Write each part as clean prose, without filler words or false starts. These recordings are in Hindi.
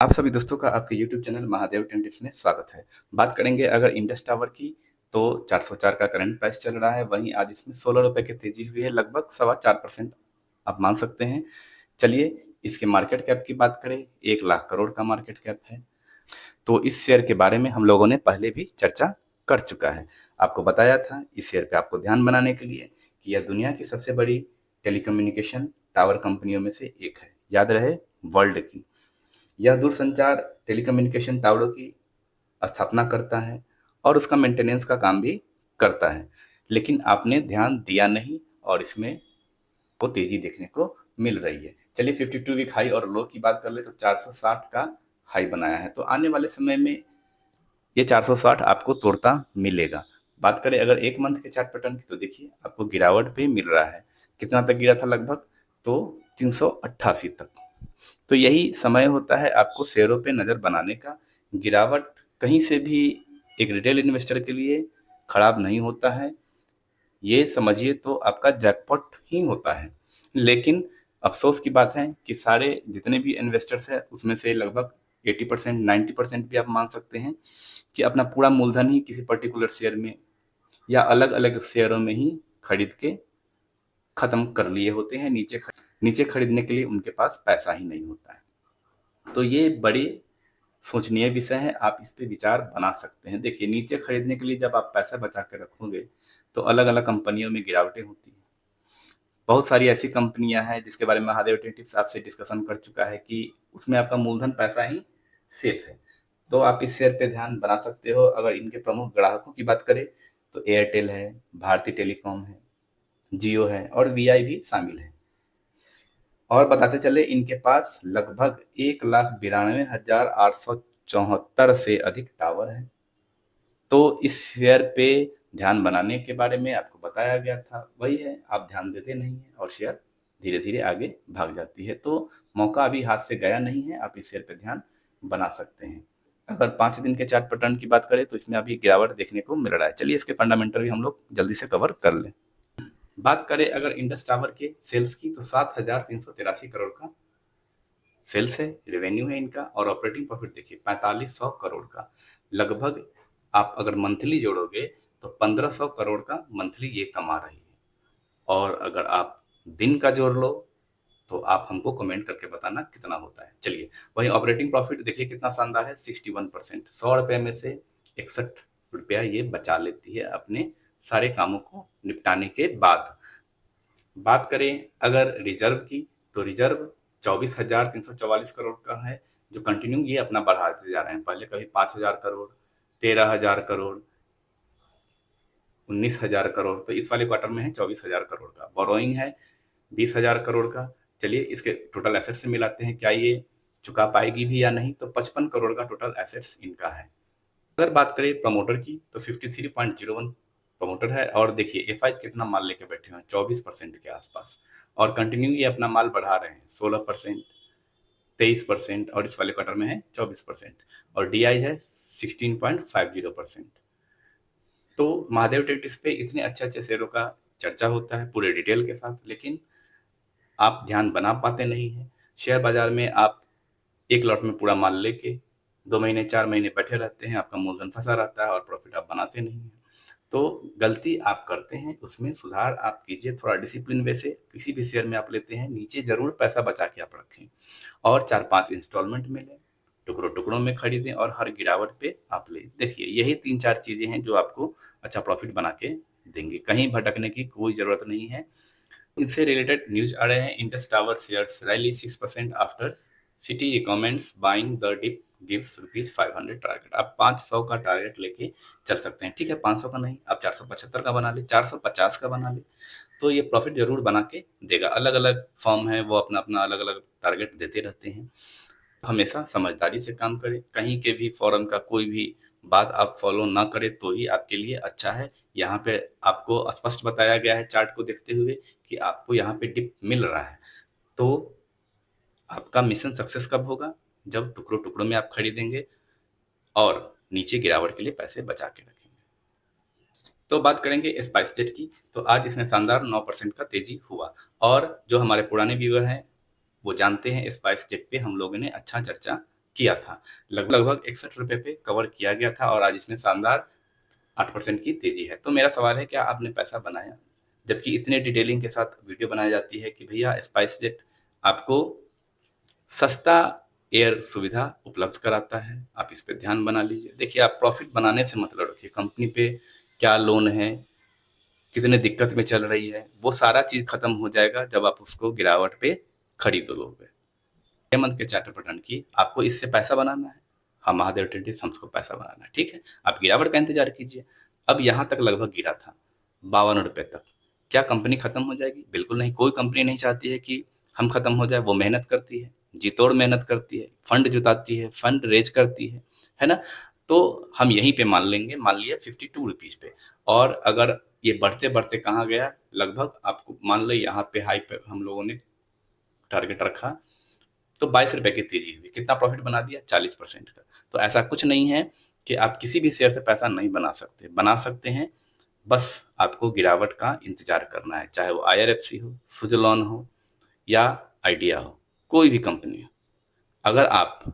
आप सभी दोस्तों का आपके YouTube channel Mahadev ten tips में स्वागत है। बात करेंगे अगर इंडस टावर की, तो 404 का करंट प्राइस चल रहा है। वहीं आज इसमें ₹16 की तेजी हुई है, लगभग 4.25% आप मान सकते हैं। चलिए इसके मार्केट कैप की बात करें, 1 लाख करोड़ का मार्केट कैप है। तो इस शेयर के बारे में हम लोगों ने पहले भी चर्चा कर चुका है। आपको बताया था इस शेयर पे आपको ध्यान बनाने के लिए कि यह दुनिया की सबसे बड़ी टेलीकम्युनिकेशन टावर कंपनियों में से एक है। याद रहे, वर्ल्ड की। यह दूरसंचार टेलीकम्युनिकेशन टावरों की स्थापना करता है और उसका मेंटेनेंस का काम भी करता है। लेकिन आपने ध्यान दिया नहीं और इसमें को तेजी देखने को मिल रही है। चलिए 52 वीक हाई और लो की बात कर ले, तो 460 का हाई बनाया है। तो आने वाले समय में ये 460 आपको तोड़ता मिलेगा। बात करें अगर एक मंथ के चार्ट पैटर्न की, तो देखिए आपको गिरावट भी मिल रहा है। कितना तक गिरा था? लगभग तो 388 तक। तो यही समय होता है आपको शेयरों पे नज़र बनाने का। गिरावट कहीं से भी एक रिटेल इन्वेस्टर के लिए खराब नहीं होता है। ये समझिए तो आपका जैकपॉट ही होता है। लेकिन अफ़सोस की बात है कि सारे जितने भी इन्वेस्टर्स हैं उसमें से लगभग 80% 90% भी आप मान सकते हैं कि अपना पूरा मूलधन ही किसी पर्टिकुलर शेयर में या अलग-अलग शेयरों में ही खरीद के खत्म कर लिए होते हैं। नीचे खरीदने के लिए उनके पास पैसा ही नहीं होता है। तो ये बड़ी सोचनीय विषय है, आप इस पे विचार बना सकते हैं। देखिए नीचे खरीदने के लिए जब आप पैसा बचा के रखोगे, तो अलग-अलग कंपनियों में गिरावटें होती हैं। बहुत सारी ऐसी कंपनियां हैं जिसके बारे में महादेव टिप्स आपसे डिस्कशन कर चुका है कि उसमें आपका मूलधन पैसा ही सेफ है। तो आप इस शेयर पे ध्यान बना सकते हो। अगर इनके प्रमुख ग्राहकों की बात करें, तो एयरटेल है, भारती टेलीकॉम है, जियो है और वीआई भी शामिल है। और बताते चले इनके पास लगभग 1,92,874 से अधिक टावर हैं। तो इस शेयर पे ध्यान बनाने के बारे में आपको बताया गया था। वही है, आप ध्यान देते नहीं हैं और शेयर धीरे-धीरे आगे भाग जाती है। तो मौका अभी हाथ से गया नहीं है, आप इस शेयर पे ध्यान बना सकते हैं। अगर 5 दिन के चार्ट पैटर्न की बात करें, तो इसमें अभी गिरावट देखने को मिल रहा है। चलिए इसके फंडामेंटल भी हम लोग जल्दी से कवर कर लें। बात करें अगर इंडस टावर के सेल्स की, तो 7,383 करोड़ का सेल्स है, रेवेन्यू है इनका। और ऑपरेटिंग प्रॉफिट देखिए 4500 करोड़ का। लगभग आप अगर मंथली जोड़ोगे, तो 1500 करोड़ का मंथली ये कमा रही है। और अगर आप दिन का जोड़ लो, तो आप हमको कमेंट करके बताना कितना होता है। चलिए, वहीं ऑपरेटिंग प्रॉफिट देखिए कितना शानदार है, 61%। 100 रुपए में से 61 रुपया ये बचा लेती है अपने सारे कामों को निपटाने के बाद। बात करें अगर रिजर्व की, तो रिजर्व 24,344 करोड़ का है, जो कंटिन्यू ये अपना बढ़ाते जा रहे हैं। पहले कभी 5,000 करोड़, 13,000 करोड़, 19,000 करोड़, तो इस वाले क्वार्टर में है 24,000 करोड़ का। बोरोइंग है 20,000 करोड़ का। चलिए इसके टोटल एसेट से मिलाते हैं, क्या ये चुका पाएगी भी या नहीं। तो 55 करोड़ का टोटल एसेट्स इनका है। अगर बात करें प्रमोटर की, तो 53.01 प्रमोटर है। और देखिए एफ कितना माल लेके बैठे हुए हैं, 24% के आसपास। और कंटिन्यू ये अपना माल बढ़ा रहे हैं, 16%, 23% और इस वाले क्वार्टर में है 24%। और डी है 16.50%। तो महादेव टेक्टिक्स पे इतने अच्छे अच्छे शेयरों का चर्चा होता है पूरे डिटेल के साथ, लेकिन आप ध्यान बना पाते नहीं हैं। शेयर बाजार में आप एक लॉट में पूरा माल लेके 2 महीने 4 महीने बैठे रहते हैं, आपका मूलधन फंसा रहता है और प्रॉफिट आप बनाते नहीं हैं। तो गलती आप करते हैं, उसमें सुधार आप कीजिए। थोड़ा डिसिप्लिन वे से किसी भी शेयर में आप लेते हैं, नीचे जरूर पैसा बचा के आप रखें और 4-5 इंस्टॉलमेंट में लें, टुकड़ों टुकड़ों में खरीदें और हर गिरावट पे आप लें। देखिए यही 3-4 चीजें हैं जो आपको अच्छा प्रॉफिट बना के देंगे। कहीं भटकने की कोई जरूरत नहीं है। इससे रिलेटेड न्यूज आ रहे हैं, Indus tower shares rally 6% after Citi recommends buying the dip gives ₹500 target. आप 500 का टारगेट लेके चल सकते हैं। ठीक है, 500 का नहीं, आप 475 का बना ले, 450 का बना ले, तो ये प्रॉफिट जरूर बना के देगा। अलग अलग फॉर्म है, वो अपना अपना अलग अलग टारगेट देते रहते हैं। हमेशा समझदारी से काम करें। कहीं के भी फोरम का कोई भी बात आप फॉलो ना करें तो ही आपके लिए अच्छा है। यहाँ पे आपको स्पष्ट बताया गया है चार्ट को देखते हुए कि आपको यहाँ पे डिप मिल रहा है। तो आपका मिशन सक्सेस कब होगा? जब टुकड़ों टुकड़ों में आप खरीदेंगे और नीचे गिरावट के लिए पैसे बचा के रखेंगे। तो बात करेंगे स्पाइस जेट की, तो आज इसमें शानदार 9% का तेजी हुआ। और जो हमारे पुराने व्यूअर हैं वो जानते हैं, स्पाइस जेट पे हम लोगों ने अच्छा चर्चा किया था। लगभग 61 रुपए पे कवर किया गया था और आज इसमें शानदार 8% की तेजी है। तो मेरा सवाल है, क्या आपने पैसा बनाया? जबकि इतने डिटेलिंग के साथ वीडियो बनाई जाती है कि भैया स्पाइस जेट आपको सस्ता एयर सुविधा उपलब्ध कराता है, आप इस पे ध्यान बना लीजिए। देखिए, आप प्रॉफिट बनाने से मतलब रखिए, कंपनी पे क्या लोन है, कितने दिक्कत में चल रही है, वो सारा चीज खत्म हो जाएगा जब आप उसको गिरावट पे खरीद लोगे। 6 मंथ के चार्टर पैटर्न की आपको इससे पैसा बनाना है। हाँ, महादेव ट्रेडर्स हमको पैसा बनाना है, ठीक है। आप गिरावट का इंतजार कीजिए। अब यहाँ तक लगभग गिरा था 52 रुपए तक। क्या कंपनी खत्म हो जाएगी? बिल्कुल नहीं। कोई कंपनी नहीं चाहती है कि हम खत्म हो जाए। वो मेहनत करती है, जी तोड़ मेहनत करती है, फंड जुटाती है, फंड रेज करती है ना। तो हम यहीं पे मान लेंगे, मान लिया 52 रुपीज पे। और अगर ये बढ़ते बढ़ते कहाँ गया, लगभग आपको मान लो यहाँ पे हाई पे हम लोगों ने टारगेट रखा, तो 22 रुपए की तेजी हुई। कितना प्रॉफिट बना दिया? 40% का। तो ऐसा कुछ नहीं है कि आप किसी भी शेयर से पैसा नहीं बना सकते, बना सकते हैं। बस आपको गिरावट का इंतजार करना है, चाहे वो IRFC हो, सुजलॉन हो या आइडिया हो, कोई भी कंपनी हो। अगर आप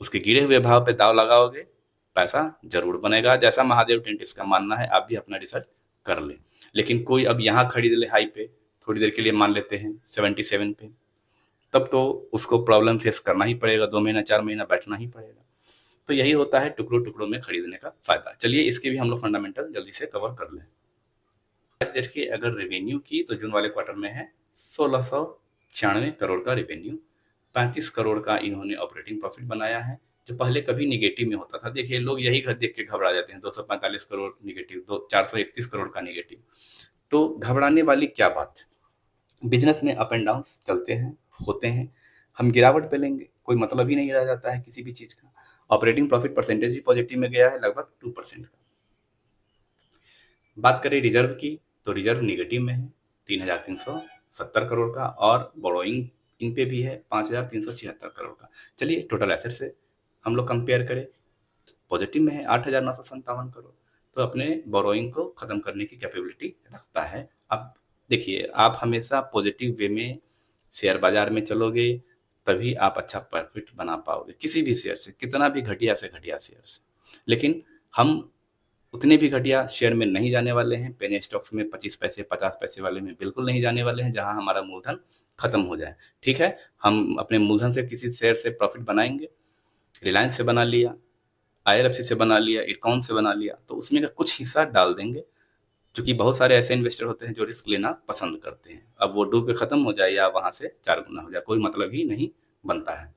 उसके गिरे हुए भाव पे दाव लगाओगे, पैसा जरूर बनेगा। जैसा महादेव टेंटिव्स का मानना है, आप भी अपना रिसर्च कर लें। लेकिन कोई अब यहाँ खरीद ले हाई पे, थोड़ी देर के लिए मान लेते हैं 77 पे, तब तो उसको प्रॉब्लम फेस करना ही पड़ेगा, 2 महीना 4 महीना बैठना ही पड़ेगा। तो यही होता है टुकड़ों टुकड़ों में खरीदने का फायदा। चलिए, इसके भी हम लोग फंडामेंटल जल्दी से कवर कर लें। जेट की अगर रेवेन्यू की, तो जून वाले क्वार्टर में है 1696 करोड़ का रेवेन्यू। 35 करोड़ का इन्होंने ऑपरेटिंग प्रॉफिट बनाया है, जो पहले कभी निगेटिव में होता था। देखिए, लोग यही देख के घबरा जाते हैं, 245 करोड़ निगेटिव, 431 करोड़ का निगेटिव। तो घबराने वाली क्या बात है? बिजनेस में अप एंड डाउन चलते हैं, होते हैं। हम गिरावट पे लेंगे, कोई मतलब ही नहीं रह जाता है किसी भी चीज का। ऑपरेटिंग प्रॉफिट परसेंटेज भी पॉजिटिव में गया है, लगभग 2% का। बात करें रिजर्व की, तो रिजर्व निगेटिव में है 3370 करोड़ का, और बोरोइंग इन पे भी है 5376 करोड़ का। चलिए, टोटल एसेट से हम लोग कंपेयर करें, पॉजिटिव में है 8957 करोड़। तो अपने बोरोइंग को खत्म करने की कैपेबिलिटी रखता है। अब देखिए, आप हमेशा पॉजिटिव वे में शेयर बाजार में चलोगे, तभी आप अच्छा प्रॉफिट बना पाओगे किसी भी शेयर से, कितना भी घटिया से घटिया शेयर से। लेकिन हम उतने भी घटिया शेयर में नहीं जाने वाले हैं। पेनी स्टॉक्स में 25 पैसे 50 पैसे वाले में बिल्कुल नहीं जाने वाले हैं, जहां हमारा मूलधन खत्म हो जाए। ठीक है, हम अपने मूलधन से किसी शेयर से प्रॉफिट बनाएंगे। रिलायंस से बना लिया, IRFC से बना लिया, इरकॉन से बना लिया, तो उसमें का कुछ हिस्सा डाल देंगे। क्योंकि बहुत सारे ऐसे इन्वेस्टर होते हैं जो रिस्क लेना पसंद करते हैं। अब वो डूब के खत्म हो जाए या वहां से 4 गुना हो जाए, कोई मतलब ही नहीं बनता है।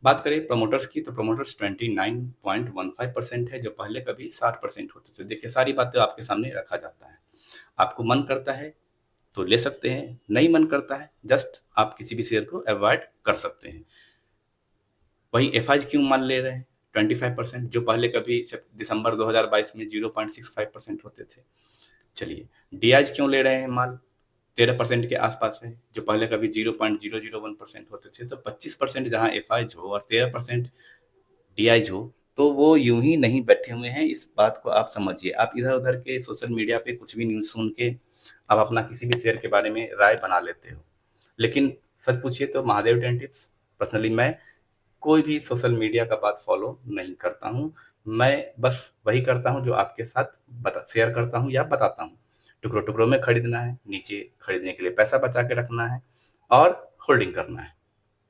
बात करें प्रमोटर्स की, तो प्रमोटर्स 29.15% है, जो पहले कभी 60% होते थे। देखिए, सारी बातें आपके सामने रखा जाता है। आपको मन करता है तो ले सकते हैं, नहीं मन करता है जस्ट आप किसी भी शेयर को अवॉइड कर सकते हैं। वही FIs क्यों मान ले रहे हैं 25%, जो पहले कभी दिसंबर 2022 में 0.65% होते थे। चलिए, DIs क्यों ले रहे हैं माल, 13% के आसपास है, जो पहले कभी 0.001% होते थे। तो 25% जहां FIs हो और 13% DIs हो, तो वो यूं ही नहीं बैठे हुए हैं। इस बात को आप समझिए। आप इधर उधर के सोशल मीडिया पे कुछ भी न्यूज सुन के आप अपना किसी भी शेयर के बारे में राय बना लेते हो, लेकिन सच पूछिए तो महादेव टेन टिप्स पर्सनली मैं कोई भी सोशल मीडिया का बात फॉलो नहीं करता हूँ। मैं बस वही करता हूँ जो आपके साथ शेयर करता हूँ या बताता हूँ। टुकड़ों टुकड़ों में खरीदना है, नीचे खरीदने के लिए पैसा बचा के रखना है और होल्डिंग करना है।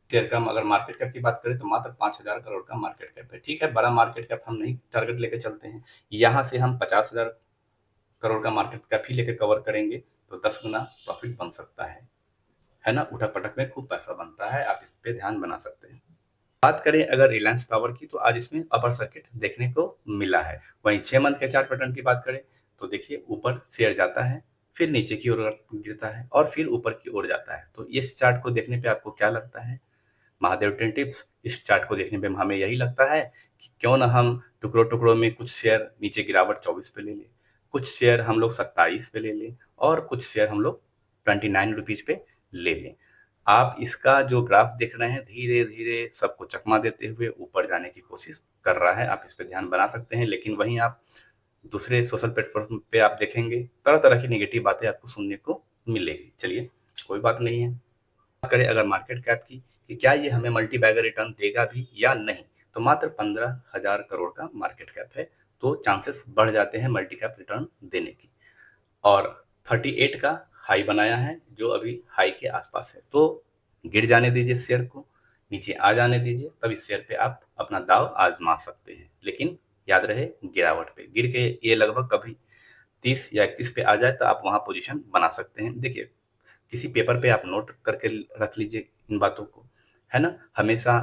शेयर का अगर मार्केट कैप की बात करें, तो मात्र 5000 करोड़ का मार्केट कैप है। ठीक है, बड़ा मार्केट कैप हम नहीं टारगेट लेके चलते हैं। यहाँ से हम 50,000 करोड़ का मार्केट कैप ही लेके कवर करेंगे, तो 10 गुना प्रॉफिट बन सकता है ना। उठक पटक में खूब पैसा बनता है, आप इस पे ध्यान बना सकते हैं। बात करें अगर रिलायंस पावर की, तो आज इसमें अपर सर्किट देखने को मिला है। वहीं 6 मंथ के चार्ट पैटर्न की बात करें, तो देखिए, ऊपर शेयर जाता है, फिर नीचे की ओर गिरता है और फिर ऊपर की ओर जाता है। तो इस चार्ट को देखने पे आपको क्या लगता है? महादेव टेन टिप्स इस चार्ट को देखने पे हमें यही लगता है कि क्यों ना हम टुकड़ों टुकड़ों में कुछ शेयर नीचे गिरावट 24 पे ले लें, कुछ शेयर हम लोग 27 पे ले लें, और कुछ शेयर हम लोग 29 रुपीज पे ले लें। आप इसका जो ग्राफ देख रहे हैं, धीरे धीरे सबको चकमा देते हुए ऊपर जाने की कोशिश कर रहा है। आप इस पे ध्यान बना सकते हैं। लेकिन वहीं आप दूसरे सोशल प्लेटफॉर्म पे आप देखेंगे, तरह तरह की नेगेटिव बातें आपको सुनने को मिलेगी। चलिए, कोई बात नहीं है। करें अगर मार्केट कैप की कि क्या ये हमें मल्टी बैगर रिटर्न देगा भी या नहीं, तो मात्र 15,000 करोड़ का मार्केट कैप है, तो चांसेस बढ़ जाते हैं मल्टी कैप रिटर्न देने की। और 38 का हाई बनाया है जो अभी हाई के आसपास है, तो गिर जाने दीजिए शेयर को, नीचे आ जाने दीजिए, तब इस शेयर पे आप अपना दाव आजमा सकते हैं। लेकिन याद रहे गिरावट पे गिर के ये लगभग कभी 30 या 31 पे आ जाए तो आप वहां पोजीशन बना सकते हैं। देखिए किसी पेपर पे आप नोट करके रख लीजिए इन बातों को, है ना। हमेशा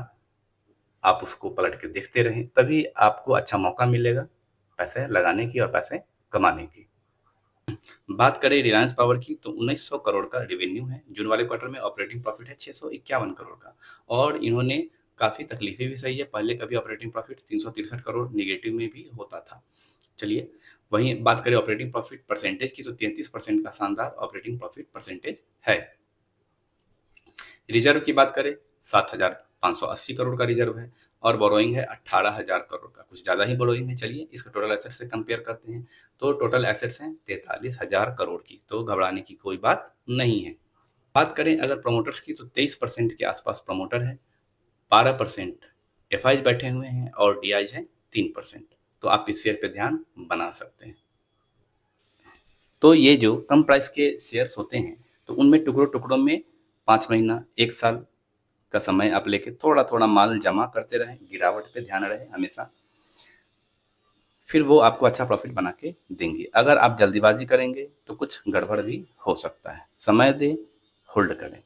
आप उसको पलट के देखते रहें, तभी आपको अच्छा मौका मिलेगा पैसे लगाने की और पैसे कमाने की। बात करें रिलायंस पावर की तो 1900 करोड़ का रेवेन्यू है, जून वाले क्वार्टर में ऑपरेटिंग प्रॉफिट है 651 करोड़ का, और इन्होंने काफी तकलीफें भी सही है, पहले कभी ऑपरेटिंग प्रॉफिट 363 करोड़ निगेटिव में भी होता था। चलिए वहीं बात करें ऑपरेटिंग प्रॉफिट परसेंटेज की तो 33% का शानदार ऑपरेटिंग प्रॉफिट परसेंटेज है। रिजर्व की बात करें 7,580 करोड़ का रिजर्व है, और बोरोइंग है 18,000 करोड़ का, कुछ ज्यादा ही बोरोइंग है। चलिए इसको टोटल एसेट से कंपेयर करते हैं तो टोटल एसेट्स हैं 43,000 करोड़ की, तो घबराने की कोई बात नहीं है। बात करें अगर प्रमोटर्स की तो 23% के आसपास प्रमोटर है, 12% एफआईज बैठे हुए हैं और डीआईज है 3%, तो आप इस शेयर पे ध्यान बना सकते हैं। तो ये जो कम प्राइस के शेयर्स होते हैं तो उनमें टुकड़ों टुकड़ों में 5 महीना 1 साल का समय आप लेके थोड़ा थोड़ा माल जमा करते रहें, गिरावट पे ध्यान रहे हमेशा, फिर वो आपको अच्छा प्रॉफिट बना के देंगे। अगर आप जल्दीबाजी करेंगे तो कुछ गड़बड़ भी हो सकता है, समय दें, होल्ड करें।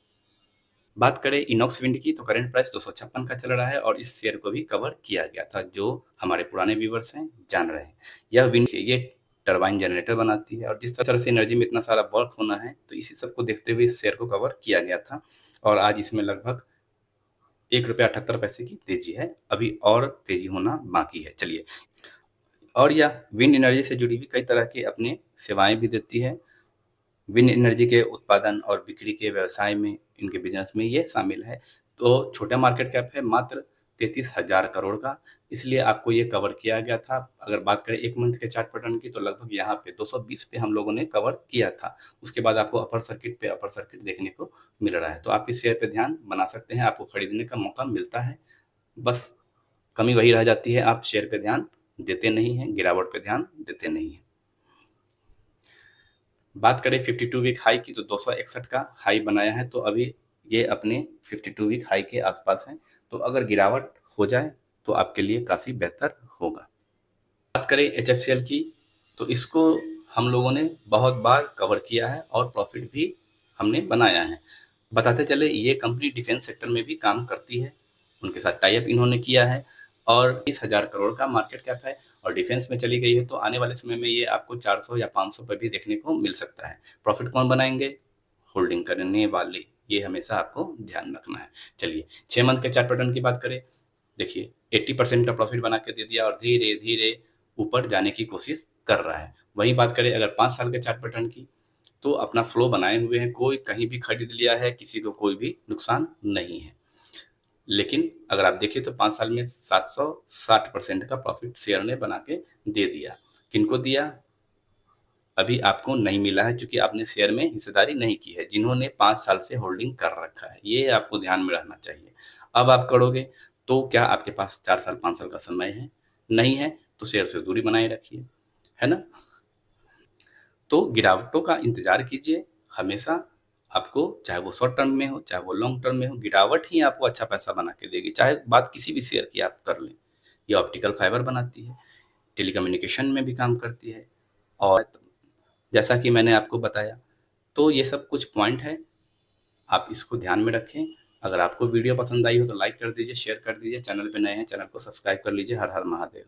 बात करें इनॉक्स विंड की तो करंट प्राइस 256 का चल रहा है, और इस शेयर को भी कवर किया गया था, जो हमारे पुराने व्यूवर्स हैं जान रहे हैं। यह विंड ये टरबाइन जनरेटर बनाती है, और जिस तरह से एनर्जी में इतना सारा वर्क होना है तो इसी सब को देखते हुए इस शेयर को कवर किया गया था, और आज इसमें लगभग ₹1.78 की तेजी है, अभी और तेजी होना बाकी है। चलिए, और यह विंड एनर्जी से जुड़ी हुई कई तरह की अपनी सेवाएं भी देती है। विंड एनर्जी के उत्पादन और बिक्री के व्यवसाय में, इनके बिजनेस में ये शामिल है। तो छोटा मार्केट कैप है मात्र 33,000 करोड़ का, इसलिए आपको ये कवर किया गया था। अगर बात करें 1 मंथ के चार्ट पैटर्न की तो लगभग यहाँ पे 220 पे हम लोगों ने कवर किया था। उसके बाद आपको अपर सर्किट पे अपर सर्किट देखने को मिल रहा है, तो आप इस शेयर पे ध्यान बना सकते हैं, आपको खरीदने का मौका मिलता है। बस कमी वही रह जाती है, आप शेयर पे ध्यान देते नहीं हैं, गिरावट पे ध्यान देते नहीं हैं। बात करें 52 वीक हाई की तो 261 का हाई बनाया है, तो अभी ये अपने 52 वीक हाई के आसपास है, तो अगर गिरावट हो जाए तो आपके लिए काफ़ी बेहतर होगा। बात करें एचएफसीएल की तो इसको हम लोगों ने बहुत बार कवर किया है और प्रॉफिट भी हमने बनाया है। बताते चले ये कंपनी डिफेंस सेक्टर में भी काम करती है, उनके साथ टाई अप इन्होंने किया है, और 20,000 करोड़ का मार्केट कैप है, और डिफेंस में चली गई है, तो आने वाले समय में ये आपको 400 या 500 पर भी देखने को मिल सकता है। प्रॉफिट कौन बनाएंगे? होल्डिंग करने वाले, ये हमेशा आपको ध्यान रखना है। चलिए 6 मंथ के चार्ट पैटर्न की बात करें, देखिए 80% का प्रॉफिट बना के दे दिया और धीरे धीरे ऊपर जाने की कोशिश कर रहा है। वहीं बात करें अगर 5 साल के चार्ट पैटर्न की तो अपना फ्लो बनाए हुए हैं, कोई कहीं भी खरीद लिया है, किसी को कोई भी नुकसान नहीं है। लेकिन अगर आप देखिए तो 5 साल में 760% का प्रॉफिट शेयर ने बना के दे दिया। किनको दिया? अभी आपको नहीं मिला है, क्योंकि आपने शेयर में हिस्सेदारी नहीं की है, जिन्होंने 5 साल से होल्डिंग कर रखा है, ये आपको ध्यान में रहना चाहिए। अब आप करोगे तो क्या आपके पास 4 साल 5 साल का समय है? नहीं है तो शेयर से दूरी बनाए रखिए, है ना। तो गिरावटों का इंतजार कीजिए हमेशा, आपको चाहे वो शॉर्ट टर्म में हो चाहे वो लॉन्ग टर्म में हो, गिरावट ही आपको अच्छा पैसा बना के देगी। चाहे बात किसी भी शेयर की आप कर लें, ये ऑप्टिकल फाइबर बनाती है, टेलीकम्युनिकेशन में भी काम करती है, और जैसा कि मैंने आपको बताया, तो ये सब कुछ पॉइंट है, आप इसको ध्यान में रखें। अगर आपको वीडियो पसंद आई हो तो लाइक कर दीजिए, शेयर कर दीजिए, चैनल पे नए हैं चैनल को सब्सक्राइब कर लीजिए। हर हर महादेव।